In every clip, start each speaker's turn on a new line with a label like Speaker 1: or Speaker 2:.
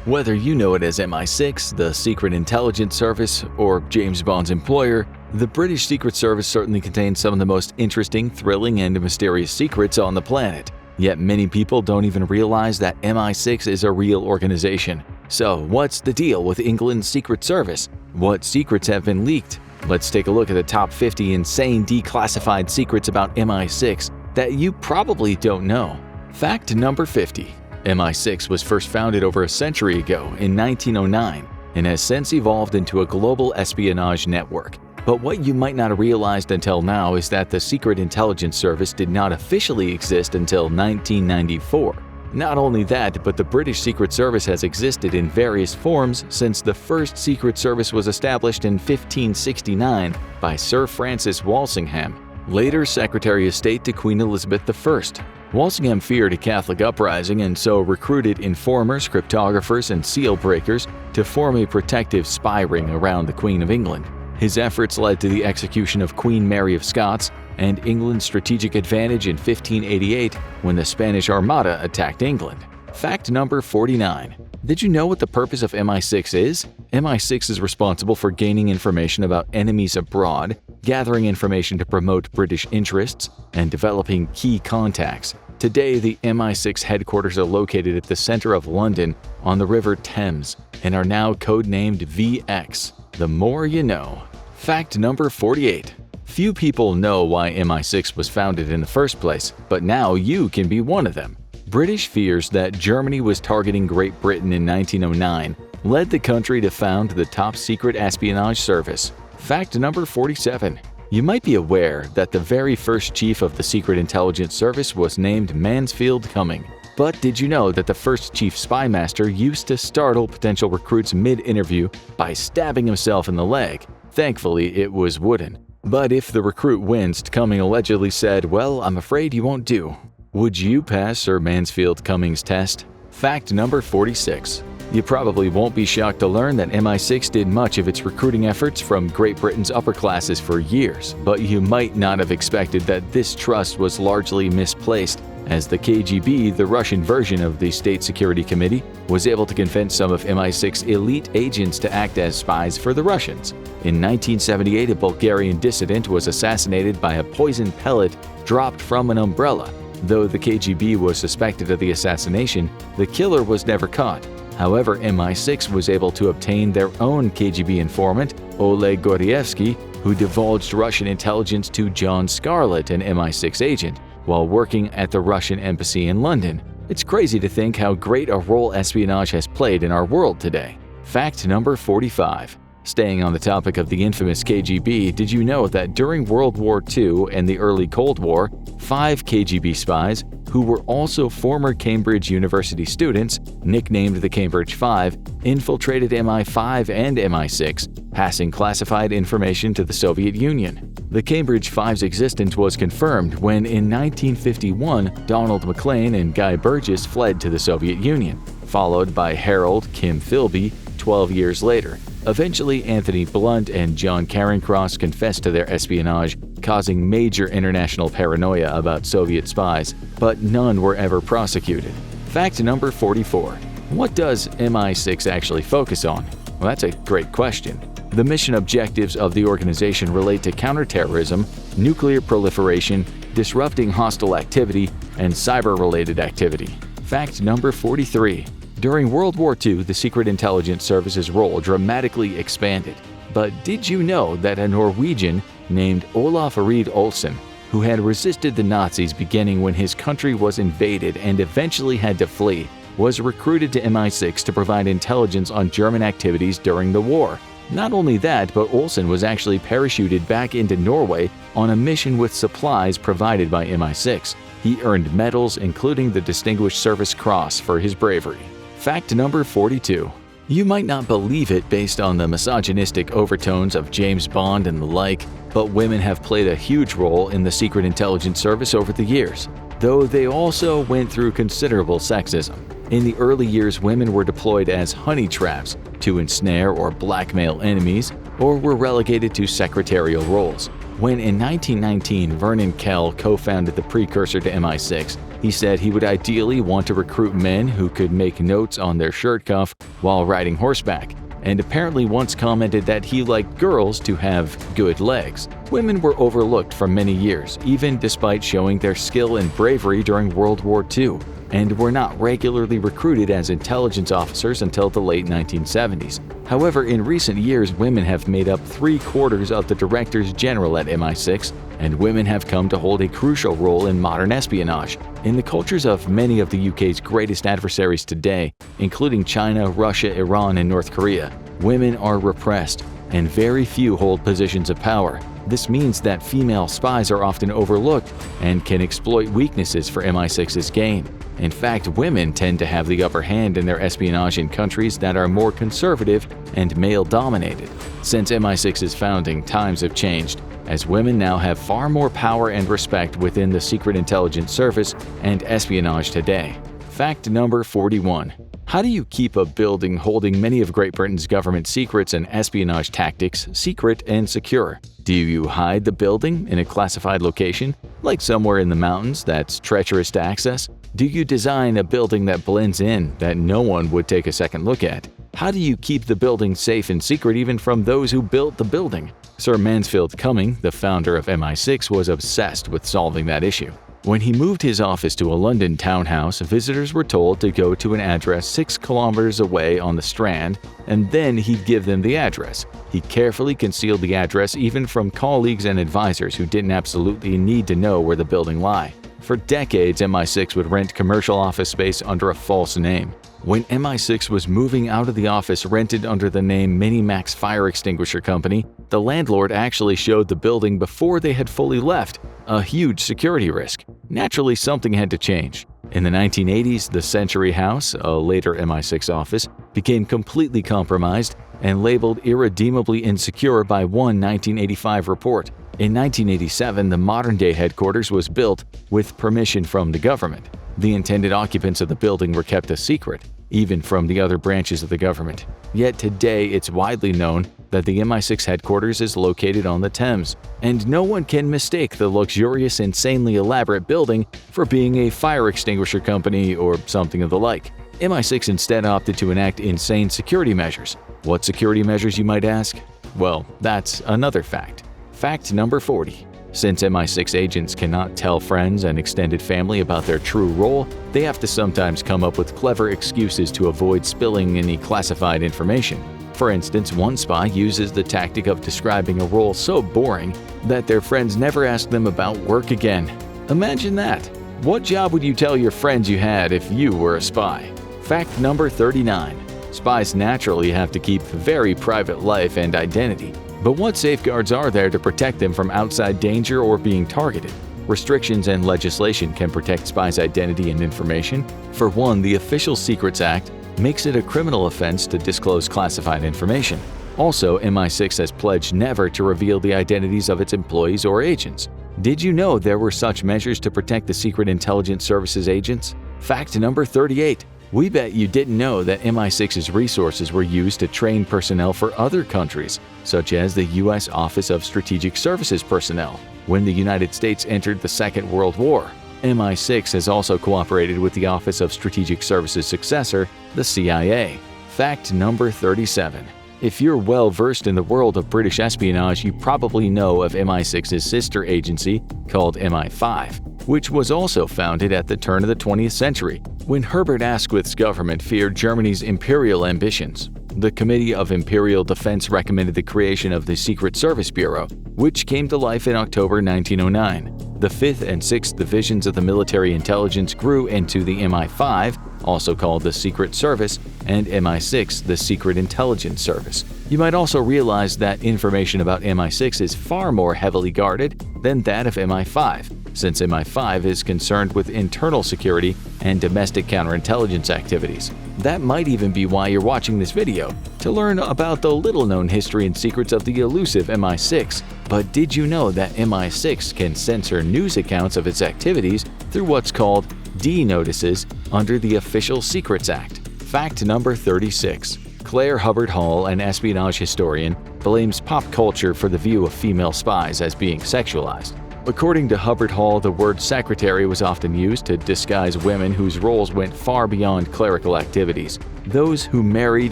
Speaker 1: Whether you know it as MI6, the Secret Intelligence Service, or James Bond's employer, the British Secret Service certainly contains some of the most interesting, thrilling, and mysterious secrets on the planet. Yet many people don't even realize that MI6 is a real organization. So, what's the deal with England's Secret Service? What secrets have been leaked? Let's take a look at the top 50 insane declassified secrets about MI6 that you probably don't know. Fact number 50. MI6 was first founded over a century ago in 1909 and has since evolved into a global espionage network. But what you might not have realized until now is that the Secret Intelligence Service did not officially exist until 1994. Not only that, but the British Secret Service has existed in various forms since the first Secret Service was established in 1569 by Sir Francis Walsingham, later Secretary of State to Queen Elizabeth I. Walsingham feared a Catholic uprising and so recruited informers, cryptographers, and seal breakers to form a protective spy ring around the Queen of England. His efforts led to the execution of Queen Mary of Scots and England's strategic advantage in 1588 when the Spanish Armada attacked England. Fact number 49. Did you know what the purpose of MI6 is? MI6 is responsible for gaining information about enemies abroad, gathering information to promote British interests, and developing key contacts. Today, the MI6 headquarters are located at the center of London on the River Thames and are now codenamed VX. The more you know. Fact number 48. Few people know why MI6 was founded in the first place, but now you can be one of them. British fears that Germany was targeting Great Britain in 1909 led the country to found the top secret espionage service. Fact number 47. You might be aware that the very first chief of the Secret Intelligence Service was named Mansfield Cumming. But did you know that the first chief spy master used to startle potential recruits mid-interview by stabbing himself in the leg? Thankfully, it was wooden. But if the recruit winced, Cumming allegedly said, "Well, I'm afraid you won't do." Would you pass Sir Mansfield Cumming's test? Fact number 46. You probably won't be shocked to learn that MI6 did much of its recruiting efforts from Great Britain's upper classes for years, but you might not have expected that this trust was largely misplaced, as the KGB, the Russian version of the State Security Committee, was able to convince some of MI6 elite agents to act as spies for the Russians. In 1978, a Bulgarian dissident was assassinated by a poison pellet dropped from an umbrella. Though the KGB was suspected of the assassination, the killer was never caught. However, MI6 was able to obtain their own KGB informant, Oleg Gordievsky, who divulged Russian intelligence to John Scarlett, an MI6 agent, while working at the Russian embassy in London. It's crazy to think how great a role espionage has played in our world today. Fact number 45. Staying on the topic of the infamous KGB, did you know that during World War II and the early Cold War, 5 KGB spies, who were also former Cambridge University students, nicknamed the Cambridge Five, infiltrated MI5 and MI6, passing classified information to the Soviet Union? The Cambridge Five's existence was confirmed when, in 1951, Donald MacLean and Guy Burgess fled to the Soviet Union, followed by Harold Kim Philby 12 years later. Eventually, Anthony Blunt and John Carencross confessed to their espionage, causing major international paranoia about Soviet spies, but none were ever prosecuted. Fact number 44. What does MI6 actually focus on? Well, that's a great question. The mission objectives of the organization relate to counterterrorism, nuclear proliferation, disrupting hostile activity, and cyber-related activity. Fact number 43. During World War II, the Secret Intelligence Service's role dramatically expanded. But did you know that a Norwegian named Olaf Reed Olsen, who had resisted the Nazis beginning when his country was invaded and eventually had to flee, was recruited to MI6 to provide intelligence on German activities during the war? Not only that, but Olsen was actually parachuted back into Norway on a mission with supplies provided by MI6. He earned medals, including the Distinguished Service Cross, for his bravery. Fact number 42. You might not believe it based on the misogynistic overtones of James Bond and the like, but women have played a huge role in the Secret Intelligence Service over the years, though they also went through considerable sexism. In the early years, women were deployed as honey traps to ensnare or blackmail enemies, or were relegated to secretarial roles. When in 1919 Vernon Kell co-founded the precursor to MI6, He said he would ideally want to recruit men who could make notes on their shirt cuff while riding horseback, and apparently once commented that he liked girls to have good legs. Women were overlooked for many years, even despite showing their skill and bravery during World War II, and were not regularly recruited as intelligence officers until the late 1970s. However, in recent years, women have made up 3/4 of the directors general at MI6, and women have come to hold a crucial role in modern espionage. In the cultures of many of the UK's greatest adversaries today, including China, Russia, Iran, and North Korea, women are repressed, and very few hold positions of power. This means that female spies are often overlooked and can exploit weaknesses for MI6's gain. In fact, women tend to have the upper hand in their espionage in countries that are more conservative and male-dominated. Since MI6's founding, times have changed, as women now have far more power and respect within the Secret Intelligence Service and espionage today. Fact number 41. How do you keep a building holding many of Great Britain's government secrets and espionage tactics secret and secure? Do you hide the building in a classified location, like somewhere in the mountains that's treacherous to access? Do you design a building that blends in, that no one would take a second look at? How do you keep the building safe and secret even from those who built the building? Sir Mansfield Cumming, the founder of MI6, was obsessed with solving that issue. When he moved his office to a London townhouse, visitors were told to go to an address 6 kilometers away on the Strand, and then he'd give them the address. He carefully concealed the address even from colleagues and advisors who didn't absolutely need to know where the building lay. For decades, MI6 would rent commercial office space under a false name. When MI6 was moving out of the office rented under the name Minimax Fire Extinguisher Company, the landlord actually showed the building before they had fully left, a huge security risk. Naturally, something had to change. In the 1980s, the Century House, a later MI6 office, became completely compromised and labeled irredeemably insecure by one 1985 report. In 1987, the modern-day headquarters was built with permission from the government. The intended occupants of the building were kept a secret, even from the other branches of the government. Yet today, it's widely known that the MI6 headquarters is located on the Thames, and no one can mistake the luxurious, insanely elaborate building for being a fire extinguisher company or something of the like. MI6 instead opted to enact insane security measures. What security measures, you might ask? Well, that's another fact. Fact number 40. Since MI6 agents cannot tell friends and extended family about their true role, they have to sometimes come up with clever excuses to avoid spilling any classified information. For instance, one spy uses the tactic of describing a role so boring that their friends never ask them about work again. Imagine that! What job would you tell your friends you had if you were a spy? Fact number 39. Spies naturally have to keep very private life and identity. But what safeguards are there to protect them from outside danger or being targeted? Restrictions and legislation can protect spies' identity and information. For one, the Official Secrets Act makes it a criminal offense to disclose classified information. Also, MI6 has pledged never to reveal the identities of its employees or agents. Did you know there were such measures to protect the Secret Intelligence Service's agents? Fact number 38. We bet you didn't know that MI6's resources were used to train personnel for other countries, such as the U.S. Office of Strategic Services personnel. When the United States entered the Second World War, MI6 has also cooperated with the Office of Strategic Services successor, the CIA. Fact number 37. If you're well versed in the world of British espionage, you probably know of MI6's sister agency called MI5, which was also founded at the turn of the 20th century, when Herbert Asquith's government feared Germany's imperial ambitions. The Committee of Imperial Defense recommended the creation of the Secret Service Bureau, which came to life in October 1909. The 5th and 6th Divisions of the military intelligence grew into the MI5, also called the Secret Service, and MI6, the Secret Intelligence Service. You might also realize that information about MI6 is far more heavily guarded than that of MI5, since MI5 is concerned with internal security and domestic counterintelligence activities. That might even be why you're watching this video, to learn about the little-known history and secrets of the elusive MI6. But did you know that MI6 can censor news accounts of its activities through what's called D notices under the Official Secrets Act? Fact number 36. Claire Hubbard Hall, an espionage historian, blames pop culture for the view of female spies as being sexualized. According to Hubbard Hall, the word secretary was often used to disguise women whose roles went far beyond clerical activities. Those who married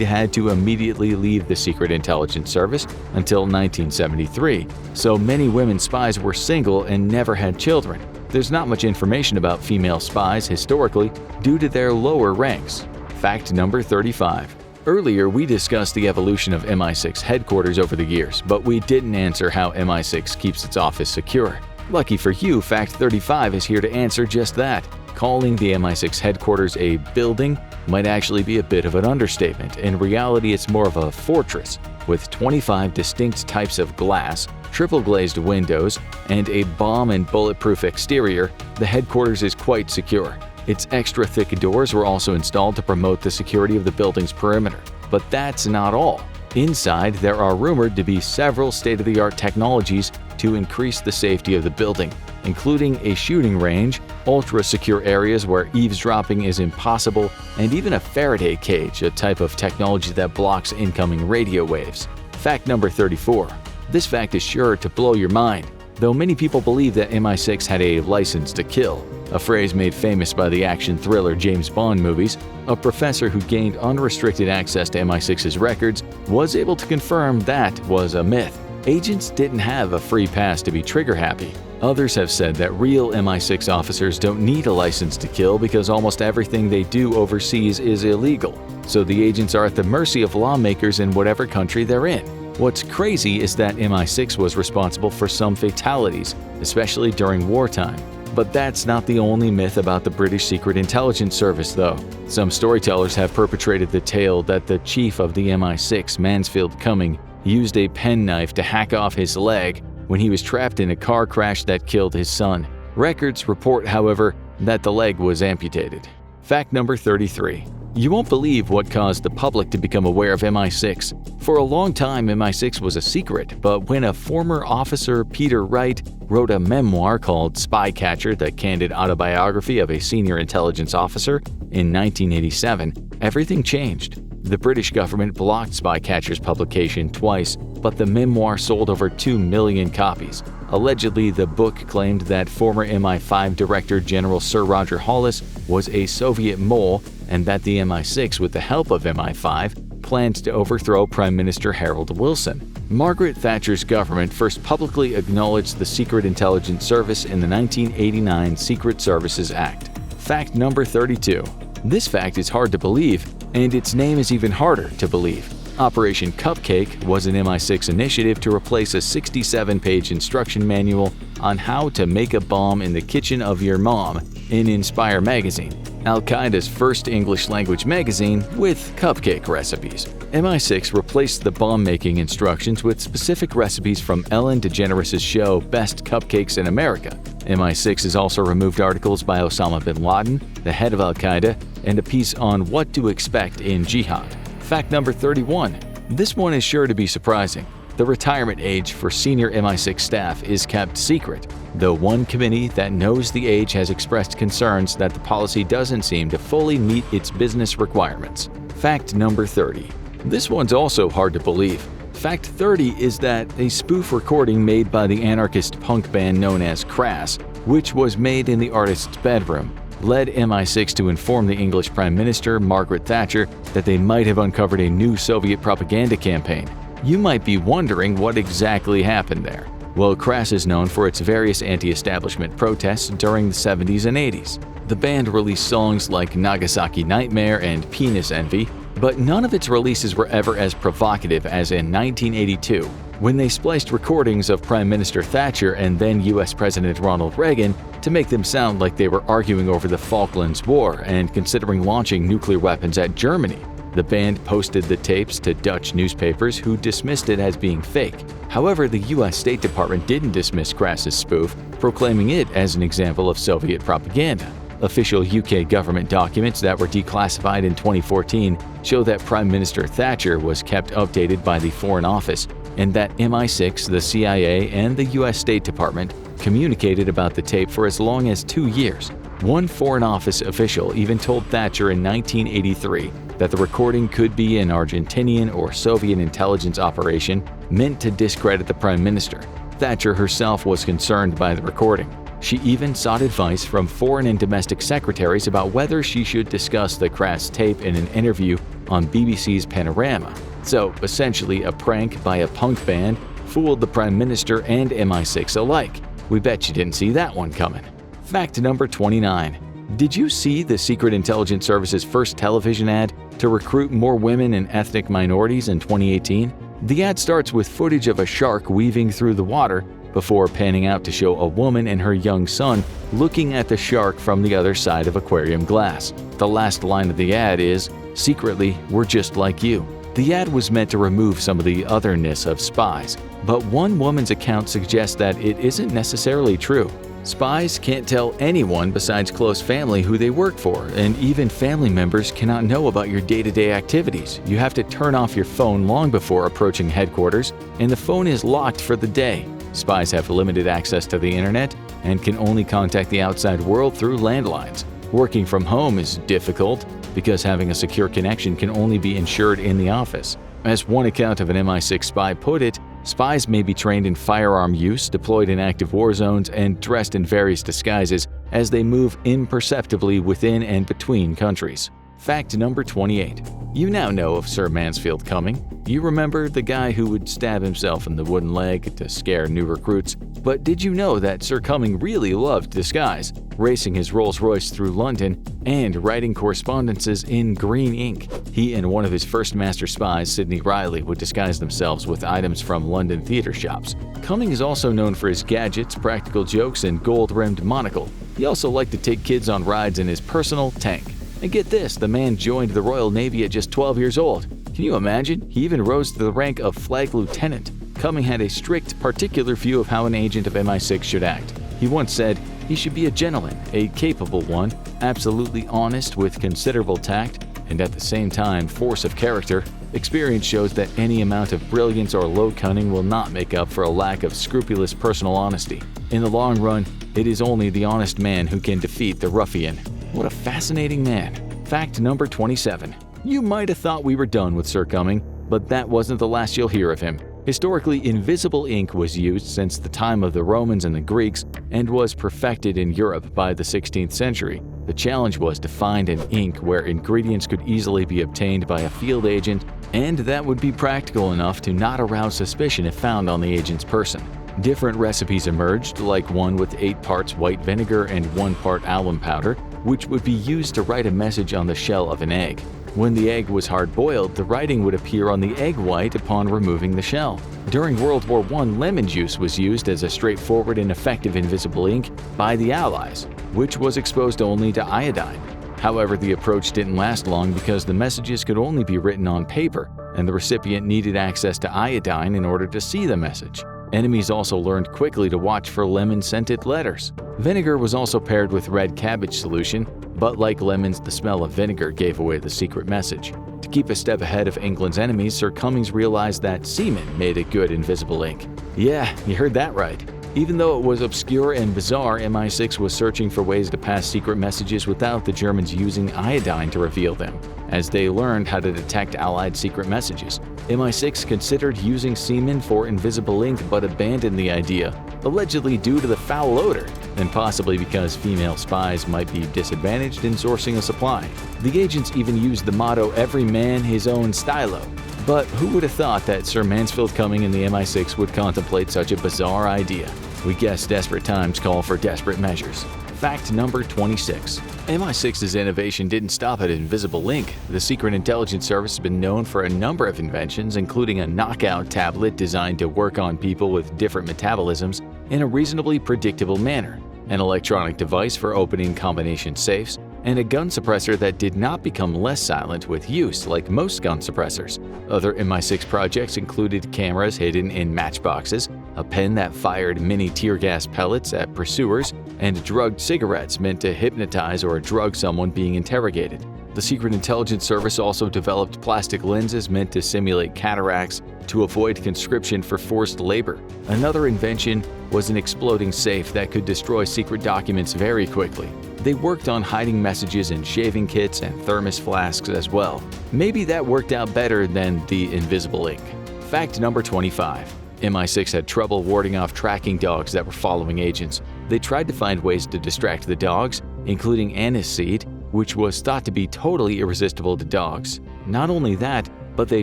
Speaker 1: had to immediately leave the Secret Intelligence Service until 1973, so many women spies were single and never had children. There's not much information about female spies historically due to their lower ranks. Fact number 35. Earlier, we discussed the evolution of MI6 headquarters over the years, but we didn't answer how MI6 keeps its office secure. Lucky for you, Fact 35 is here to answer just that. Calling the MI6 headquarters a building might actually be a bit of an understatement. In reality, it's more of a fortress with 25 distinct types of glass, triple-glazed windows, and a bomb and bulletproof exterior. The headquarters is quite secure. Its extra thick doors were also installed to promote the security of the building's perimeter. But that's not all. Inside, there are rumored to be several state-of-the-art technologies to increase the safety of the building, including a shooting range, ultra-secure areas where eavesdropping is impossible, and even a Faraday cage, a type of technology that blocks incoming radio waves. Fact number 34. This fact is sure to blow your mind, though many people believe that MI6 had a license to kill, a phrase made famous by the action thriller James Bond movies. A professor who gained unrestricted access to MI6's records was able to confirm that was a myth. Agents didn't have a free pass to be trigger-happy. Others have said that real MI6 officers don't need a license to kill because almost everything they do overseas is illegal, so the agents are at the mercy of lawmakers in whatever country they're in. What's crazy is that MI6 was responsible for some fatalities, especially during wartime. But that's not the only myth about the British Secret Intelligence Service, though. Some storytellers have perpetrated the tale that the chief of the MI6, Mansfield Cumming, used a penknife to hack off his leg when he was trapped in a car crash that killed his son. Records report, however, that the leg was amputated. Fact number 33. You won't believe what caused the public to become aware of MI6. For a long time, MI6 was a secret, but when a former officer, Peter Wright, wrote a memoir called Spycatcher, the candid autobiography of a senior intelligence officer, in 1987, everything changed. The British government blocked Spycatcher's publication twice, but the memoir sold over 2 million copies. Allegedly, the book claimed that former MI5 Director General Sir Roger Hollis was a Soviet mole and that the MI6, with the help of MI5, planned to overthrow Prime Minister Harold Wilson. Margaret Thatcher's government first publicly acknowledged the Secret Intelligence Service in the 1989 Secret Services Act. Fact number 32. This fact is hard to believe, and its name is even harder to believe. Operation Cupcake was an MI6 initiative to replace a 67-page instruction manual on how to make a bomb in the kitchen of your mom in Inspire magazine, Al-Qaeda's first English-language magazine with cupcake recipes. MI6 replaced the bomb-making instructions with specific recipes from Ellen DeGeneres' show Best Cupcakes in America. MI6 has also removed articles by Osama bin Laden, the head of Al-Qaeda, and a piece on what to expect in jihad. Fact number 31. This one is sure to be surprising. The retirement age for senior MI6 staff is kept secret, though one committee that knows the age has expressed concerns that the policy doesn't seem to fully meet its business requirements. Fact number 30. This one's also hard to believe. Fact 30 is that a spoof recording made by the anarchist punk band known as Crass, which was made in the artist's bedroom, led MI6 to inform the English Prime Minister, Margaret Thatcher, that they might have uncovered a new Soviet propaganda campaign. You might be wondering what exactly happened there. Well, Crass is known for its various anti-establishment protests during the 70s and 80s. The band released songs like Nagasaki Nightmare and Penis Envy, but none of its releases were ever as provocative as in 1982, when they spliced recordings of Prime Minister Thatcher and then US President Ronald Reagan to make them sound like they were arguing over the Falklands War and considering launching nuclear weapons at Germany. The band posted the tapes to Dutch newspapers who dismissed it as being fake. However, the US State Department didn't dismiss Crass's spoof, proclaiming it as an example of Soviet propaganda. Official UK government documents that were declassified in 2014 show that Prime Minister Thatcher was kept updated by the Foreign Office and that MI6, the CIA, and the US State Department communicated about the tape for as long as 2 years. One Foreign Office official even told Thatcher in 1983 that the recording could be an Argentinian or Soviet intelligence operation meant to discredit the Prime Minister. Thatcher herself was concerned by the recording. She even sought advice from foreign and domestic secretaries about whether she should discuss the crass tape in an interview on BBC's Panorama. So, essentially, a prank by a punk band fooled the Prime Minister and MI6 alike. We bet you didn't see that one coming. Fact number 29. Did you see the Secret Intelligence Service's first television ad to recruit more women and ethnic minorities in 2018? The ad starts with footage of a shark weaving through the water before panning out to show a woman and her young son looking at the shark from the other side of aquarium glass. The last line of the ad is, "Secretly, we're just like you." The ad was meant to remove some of the otherness of spies, but one woman's account suggests that it isn't necessarily true. Spies can't tell anyone besides close family who they work for, and even family members cannot know about your day-to-day activities. You have to turn off your phone long before approaching headquarters, and the phone is locked for the day. Spies have limited access to the internet and can only contact the outside world through landlines. Working from home is difficult because having a secure connection can only be ensured in the office. As one account of an MI6 spy put it, spies may be trained in firearm use, deployed in active war zones, and dressed in various disguises as they move imperceptibly within and between countries. Fact number 28. You now know of Sir Mansfield Cumming. You remember the guy who would stab himself in the wooden leg to scare new recruits. But did you know that Sir Cumming really loved disguise, racing his Rolls-Royce through London and writing correspondences in green ink? He and one of his first master spies, Sidney Riley, would disguise themselves with items from London theater shops. Cumming is also known for his gadgets, practical jokes, and gold-rimmed monocle. He also liked to take kids on rides in his personal tank. And get this, the man joined the Royal Navy at just 12 years old. Can you imagine? He even rose to the rank of flag lieutenant. Cumming had a strict, particular view of how an agent of MI6 should act. He once said, he should be a gentleman, a capable one, absolutely honest with considerable tact, and at the same time force of character. Experience shows that any amount of brilliance or low cunning will not make up for a lack of scrupulous personal honesty. In the long run, it is only the honest man who can defeat the ruffian. What a fascinating man. Fact number 27. You might have thought we were done with Sir Cumming, but that wasn't the last you'll hear of him. Historically, invisible ink was used since the time of the Romans and the Greeks and was perfected in Europe by the 16th century. The challenge was to find an ink where ingredients could easily be obtained by a field agent and that would be practical enough to not arouse suspicion if found on the agent's person. Different recipes emerged, like one with 8 parts white vinegar and 1 part alum powder, which would be used to write a message on the shell of an egg. When the egg was hard-boiled, the writing would appear on the egg white upon removing the shell. During World War I, lemon juice was used as a straightforward and effective invisible ink by the Allies, which was exposed only to iodine. However, the approach didn't last long because the messages could only be written on paper, and the recipient needed access to iodine in order to see the message. Enemies also learned quickly to watch for lemon-scented letters. Vinegar was also paired with red cabbage solution, but like lemons, the smell of vinegar gave away the secret message. To keep a step ahead of England's enemies, Sir Cummings realized that semen made a good invisible ink. Yeah, you heard that right. Even though it was obscure and bizarre, MI6 was searching for ways to pass secret messages without the Germans using iodine to reveal them. As they learned how to detect Allied secret messages, MI6 considered using semen for invisible ink but abandoned the idea, allegedly due to the foul odor, and possibly because female spies might be disadvantaged in sourcing a supply. The agents even used the motto, "Every man his own stylo." But who would have thought that Sir Mansfield Cumming and the MI6 would contemplate such a bizarre idea? We guess desperate times call for desperate measures. Fact number 26. MI6's innovation didn't stop at invisible ink. The Secret Intelligence Service has been known for a number of inventions, including a knockout tablet designed to work on people with different metabolisms in a reasonably predictable manner, an electronic device for opening combination safes, and a gun suppressor that did not become less silent with use like most gun suppressors. Other MI6 projects included cameras hidden in matchboxes, a pen that fired mini tear gas pellets at pursuers, and drugged cigarettes meant to hypnotize or drug someone being interrogated. The Secret Intelligence Service also developed plastic lenses meant to simulate cataracts to avoid conscription for forced labor. Another invention was an exploding safe that could destroy secret documents very quickly. They worked on hiding messages in shaving kits and thermos flasks as well. Maybe that worked out better than the invisible ink. Fact number 25. MI6 had trouble warding off tracking dogs that were following agents. They tried to find ways to distract the dogs, including aniseed, which was thought to be totally irresistible to dogs. Not only that, but they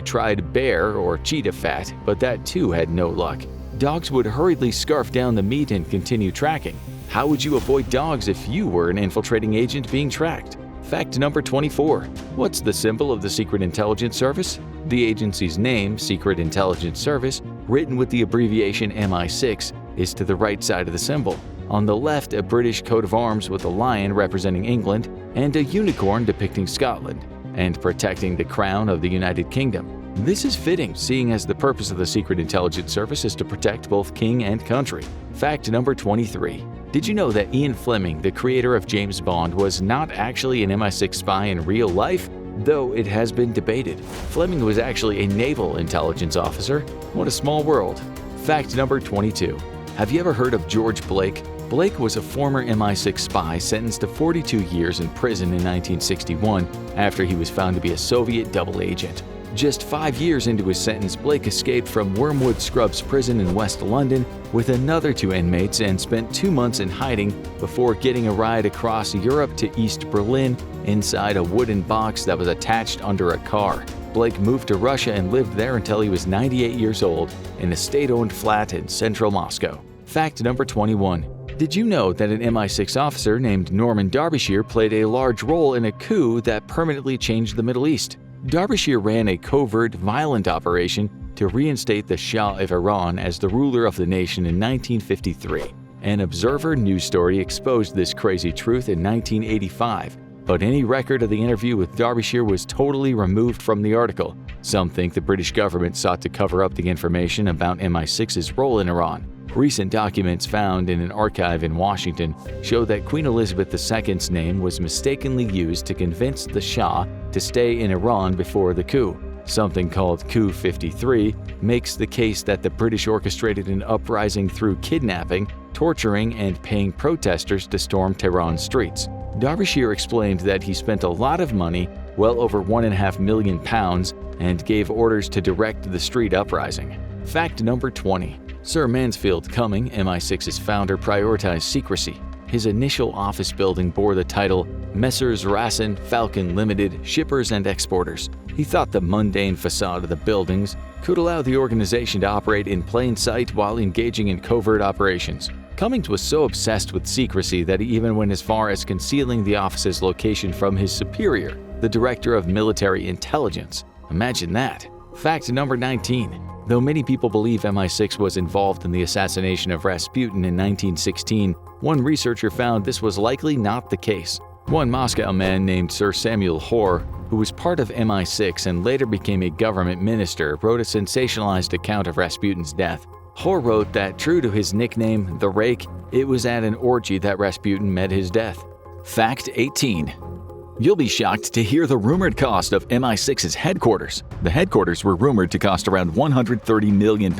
Speaker 1: tried bear or cheetah fat, but that too had no luck. Dogs would hurriedly scarf down the meat and continue tracking. How would you avoid dogs if you were an infiltrating agent being tracked? Fact number 24. What's the symbol of the Secret Intelligence Service? The agency's name, Secret Intelligence Service, written with the abbreviation MI6, is to the right side of the symbol. On the left, a British coat of arms with a lion representing England and a unicorn depicting Scotland, and protecting the crown of the United Kingdom. This is fitting, seeing as the purpose of the Secret Intelligence Service is to protect both king and country. Fact number 23. Did you know that Ian Fleming, the creator of James Bond, was not actually an MI6 spy in real life? Though it has been debated. Fleming was actually a naval intelligence officer. What a small world. Fact number 22. Have you ever heard of George Blake? Blake was a former MI6 spy sentenced to 42 years in prison in 1961 after he was found to be a Soviet double agent. Just 5 years into his sentence, Blake escaped from Wormwood Scrubs prison in West London with another 2 inmates and spent 2 months in hiding before getting a ride across Europe to East Berlin inside a wooden box that was attached under a car. Blake moved to Russia and lived there until he was 98 years old in a state-owned flat in central Moscow. Fact number 21. Did you know that an MI6 officer named Norman Derbyshire played a large role in a coup that permanently changed the Middle East? Derbyshire ran a covert, violent operation to reinstate the Shah of Iran as the ruler of the nation in 1953. An Observer news story exposed this crazy truth in 1985, but any record of the interview with Derbyshire was totally removed from the article. Some think the British government sought to cover up the information about MI6's role in Iran. Recent documents found in an archive in Washington show that Queen Elizabeth II's name was mistakenly used to convince the Shah to stay in Iran before the coup. Something called Coup 53 makes the case that the British orchestrated an uprising through kidnapping, torturing, and paying protesters to storm Tehran's streets. Derbyshire explained that he spent a lot of money, well over £1.5 million, and gave orders to direct the street uprising. Fact number 20. Sir Mansfield Cumming, MI6's founder, prioritized secrecy. His initial office building bore the title Messrs. Rasson Falcon Limited, Shippers and Exporters. He thought the mundane facade of the buildings could allow the organization to operate in plain sight while engaging in covert operations. Cummings was so obsessed with secrecy that he even went as far as concealing the office's location from his superior, the Director of Military Intelligence. Imagine that. Fact number 19. Though many people believe MI6 was involved in the assassination of Rasputin in 1916, one researcher found this was likely not the case. One Moscow man named Sir Samuel Hoare, who was part of MI6 and later became a government minister, wrote a sensationalized account of Rasputin's death. Hoare wrote that, true to his nickname, the Rake, it was at an orgy that Rasputin met his death. Fact 18. You'll be shocked to hear the rumored cost of MI6's headquarters. The headquarters were rumored to cost around £130 million.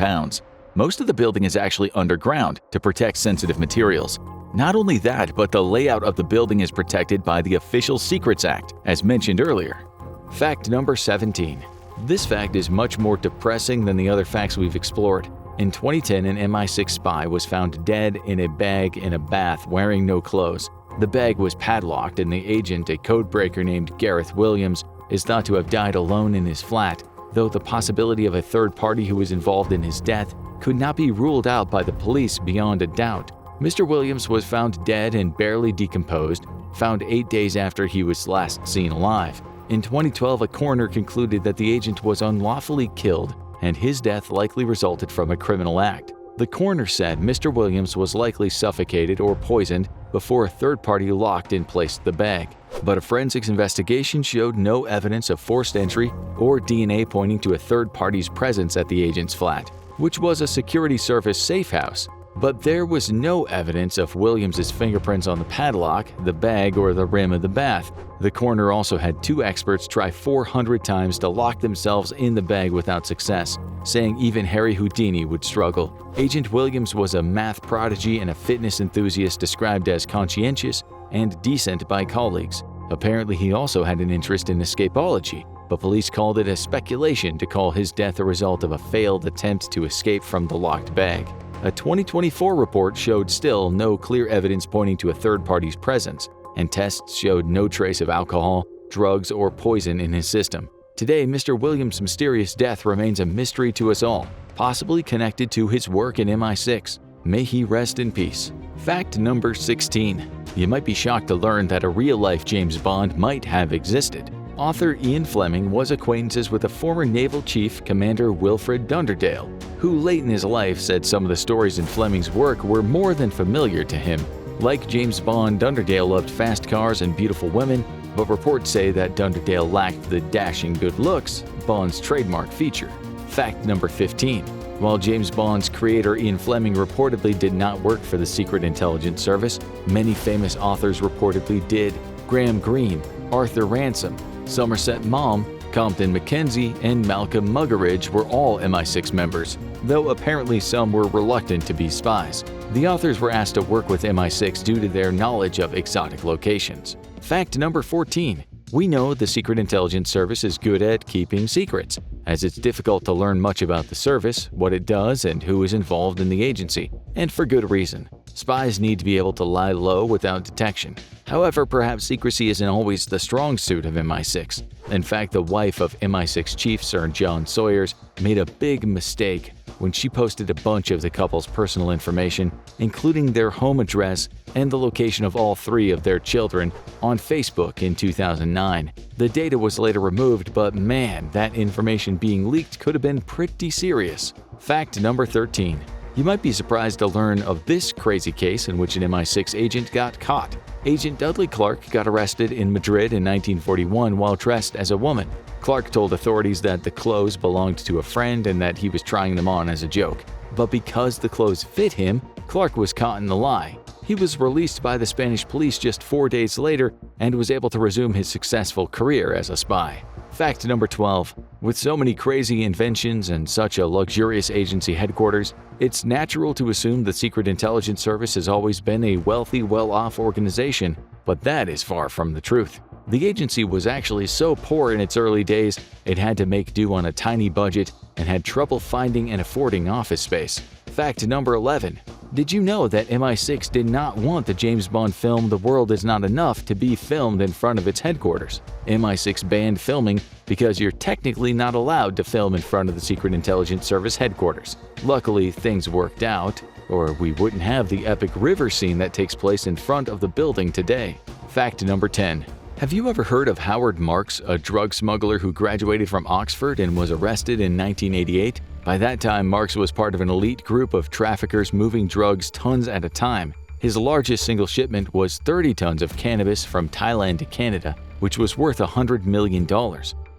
Speaker 1: Most of the building is actually underground to protect sensitive materials. Not only that, but the layout of the building is protected by the Official Secrets Act, as mentioned earlier. Fact number 17. This fact is much more depressing than the other facts we've explored. In 2010, an MI6 spy was found dead in a bag in a bath wearing no clothes. The bag was padlocked, and the agent, a codebreaker named Gareth Williams, is thought to have died alone in his flat, though the possibility of a third party who was involved in his death could not be ruled out by the police beyond a doubt. Mr. Williams was found dead and barely decomposed, found 8 days after he was last seen alive. In 2012, a coroner concluded that the agent was unlawfully killed, and his death likely resulted from a criminal act. The coroner said Mr. Williams was likely suffocated or poisoned before a third party locked and placed the bag. But a forensics investigation showed no evidence of forced entry or DNA pointing to a third party's presence at the agent's flat, which was a security service safe house. But there was no evidence of Williams's fingerprints on the padlock, the bag, or the rim of the bath. The coroner also had 2 experts try 400 times to lock themselves in the bag without success, saying even Harry Houdini would struggle. Agent Williams was a math prodigy and a fitness enthusiast described as conscientious, and decent by colleagues. Apparently, he also had an interest in escapology, but police called it a speculation to call his death a result of a failed attempt to escape from the locked bag. A 2024 report showed still no clear evidence pointing to a third party's presence, and tests showed no trace of alcohol, drugs, or poison in his system. Today, Mr. Williams' mysterious death remains a mystery to us all, possibly connected to his work in MI6. May he rest in peace. Fact number 16. You might be shocked to learn that a real-life James Bond might have existed. Author Ian Fleming was acquaintances with a former naval chief, Commander Wilfred Dunderdale, who late in his life said some of the stories in Fleming's work were more than familiar to him. Like James Bond, Dunderdale loved fast cars and beautiful women, but reports say that Dunderdale lacked the dashing good looks, Bond's trademark feature. Fact number 15. While James Bond's creator Ian Fleming reportedly did not work for the Secret Intelligence Service, many famous authors reportedly did. Graham Greene, Arthur Ransom, Somerset Maugham, Compton Mackenzie, and Malcolm Muggeridge were all MI6 members, though apparently some were reluctant to be spies. The authors were asked to work with MI6 due to their knowledge of exotic locations. Fact number 14. We know the Secret Intelligence Service is good at keeping secrets, as it's difficult to learn much about the service, what it does, and who is involved in the agency, and for good reason. Spies need to be able to lie low without detection. However, perhaps secrecy isn't always the strong suit of MI6. In fact, the wife of MI6 chief Sir John Sawyers made a big mistake when she posted a bunch of the couple's personal information, including their home address and the location of all three of their children, on Facebook in 2009. The data was later removed, but man, that information being leaked could have been pretty serious. Fact number 13. You might be surprised to learn of this crazy case in which an MI6 agent got caught. Agent Dudley Clark got arrested in Madrid in 1941 while dressed as a woman. Clark told authorities that the clothes belonged to a friend and that he was trying them on as a joke. But because the clothes fit him, Clark was caught in the lie. He was released by the Spanish police just 4 days later and was able to resume his successful career as a spy. Fact number 12. With so many crazy inventions and such a luxurious agency headquarters, it's natural to assume the Secret Intelligence Service has always been a wealthy, well-off organization, but that is far from the truth. The agency was actually so poor in its early days, it had to make do on a tiny budget and had trouble finding and affording office space. Fact number 11. Did you know that MI6 did not want the James Bond film The World Is Not Enough to be filmed in front of its headquarters? MI6 banned filming because you're technically not allowed to film in front of the Secret Intelligence Service headquarters. Luckily, things worked out, or we wouldn't have the epic river scene that takes place in front of the building today. Fact number 10. Have you ever heard of Howard Marks, a drug smuggler who graduated from Oxford and was arrested in 1988? By that time, Marks was part of an elite group of traffickers moving drugs tons at a time. His largest single shipment was 30 tons of cannabis from Thailand to Canada, which was worth $100 million.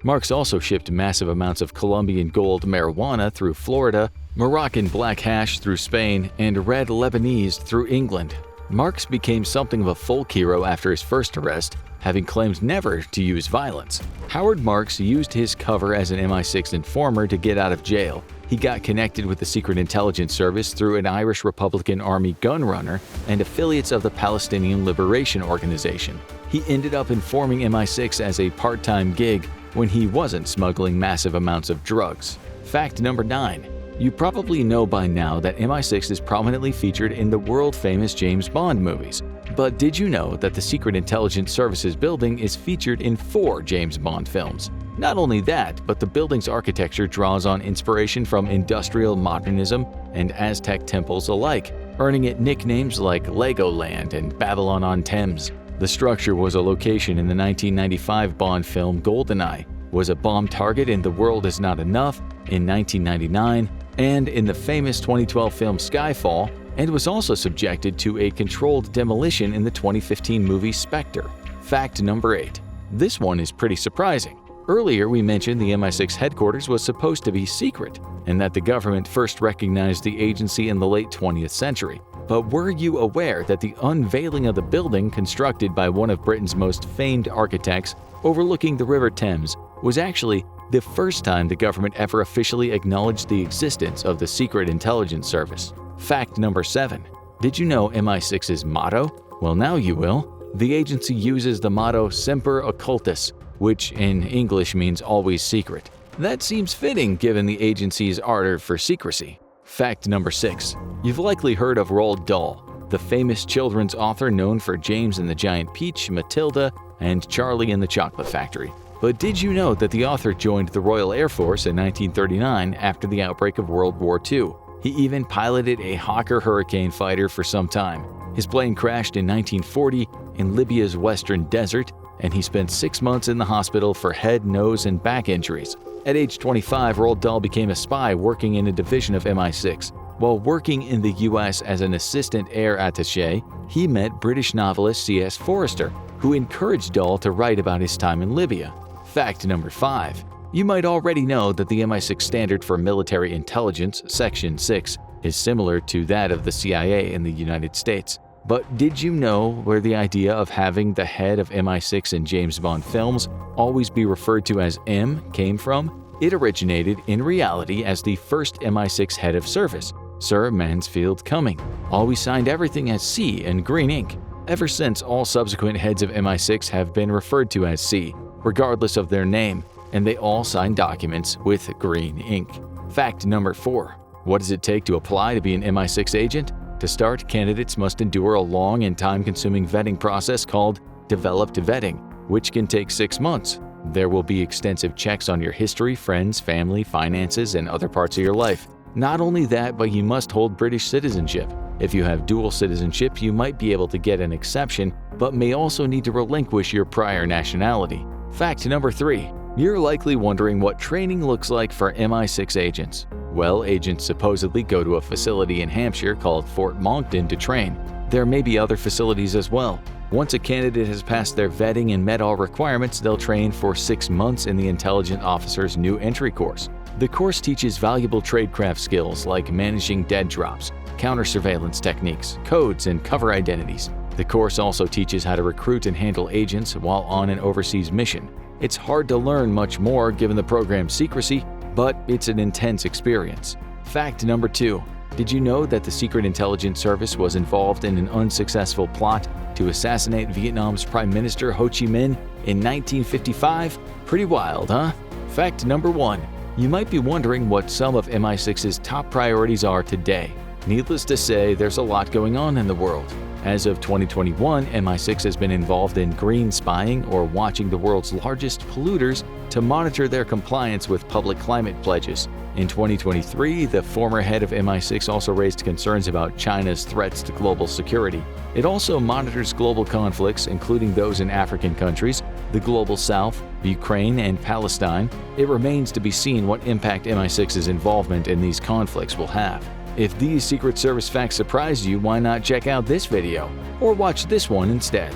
Speaker 1: Marks also shipped massive amounts of Colombian gold marijuana through Florida, Moroccan black hash through Spain, and red Lebanese through England. Marks became something of a folk hero after his first arrest, having claimed never to use violence. Howard Marks used his cover as an MI6 informer to get out of jail. He got connected with the Secret Intelligence Service through an Irish Republican Army gunrunner and affiliates of the Palestinian Liberation Organization. He ended up informing MI6 as a part-time gig when he wasn't smuggling massive amounts of drugs. Fact number 9. You probably know by now that MI6 is prominently featured in the world-famous James Bond movies. But did you know that the Secret Intelligence Service's building is featured in 4 James Bond films? Not only that, but the building's architecture draws on inspiration from industrial modernism and Aztec temples alike, earning it nicknames like Legoland and Babylon on Thames. The structure was a location in the 1995 Bond film GoldenEye, was a bomb target in The World Is Not Enough in 1999, and in the famous 2012 film Skyfall, and was also subjected to a controlled demolition in the 2015 movie Spectre. Fact number 8. This one is pretty surprising. Earlier, we mentioned the MI6 headquarters was supposed to be secret, and that the government first recognized the agency in the late 20th century. But were you aware that the unveiling of the building, constructed by one of Britain's most famed architects overlooking the River Thames, was actually the first time the government ever officially acknowledged the existence of the Secret Intelligence Service? Fact number 7. Did you know MI6's motto? Well, now you will. The agency uses the motto Semper Occultus, which in English means always secret. That seems fitting given the agency's ardor for secrecy. Fact number 6. You've likely heard of Roald Dahl, the famous children's author known for James and the Giant Peach, Matilda, and Charlie and the Chocolate Factory. But did you know that the author joined the Royal Air Force in 1939 after the outbreak of World War II? He even piloted a Hawker Hurricane fighter for some time. His plane crashed in 1940 in Libya's western desert, and he spent 6 months in the hospital for head, nose, and back injuries. At age 25, Roald Dahl became a spy working in a division of MI6. While working in the US as an assistant air attaché, he met British novelist C.S. Forester, who encouraged Dahl to write about his time in Libya. Fact number 5. You might already know that the MI6 standard for military intelligence, Section 6, is similar to that of the CIA in the United States. But did you know where the idea of having the head of MI6 in James Bond films always be referred to as M came from? It originated in reality as the first MI6 head of service, Sir Mansfield Cumming. Always signed everything as C in green ink. Ever since, all subsequent heads of MI6 have been referred to as C, regardless of their name, and they all sign documents with green ink. Fact number 4. What does it take to apply to be an MI6 agent? To start, candidates must endure a long and time-consuming vetting process called developed vetting, which can take 6 months. There will be extensive checks on your history, friends, family, finances, and other parts of your life. Not only that, but you must hold British citizenship. If you have dual citizenship, you might be able to get an exception, but may also need to relinquish your prior nationality. Fact number 3. You're likely wondering what training looks like for MI6 agents. Well, agents supposedly go to a facility in Hampshire called Fort Monkton to train. There may be other facilities as well. Once a candidate has passed their vetting and met all requirements, they'll train for 6 months in the Intelligent Officer's New Entry course. The course teaches valuable tradecraft skills like managing dead drops, counter-surveillance techniques, codes, and cover identities. The course also teaches how to recruit and handle agents while on an overseas mission. It's hard to learn much more given the program's secrecy, but it's an intense experience. Fact number 2. Did you know that the Secret Intelligence Service was involved in an unsuccessful plot to assassinate Vietnam's Prime Minister Ho Chi Minh in 1955? Pretty wild, huh? Fact number 1. You might be wondering what some of MI6's top priorities are today. Needless to say, there's a lot going on in the world. As of 2021, MI6 has been involved in green spying, or watching the world's largest polluters to monitor their compliance with public climate pledges. In 2023, the former head of MI6 also raised concerns about China's threats to global security. It also monitors global conflicts, including those in African countries, the Global South, Ukraine, and Palestine. It remains to be seen what impact MI6's involvement in these conflicts will have. If these Secret Service facts surprised you, why not check out this video? Or watch this one instead.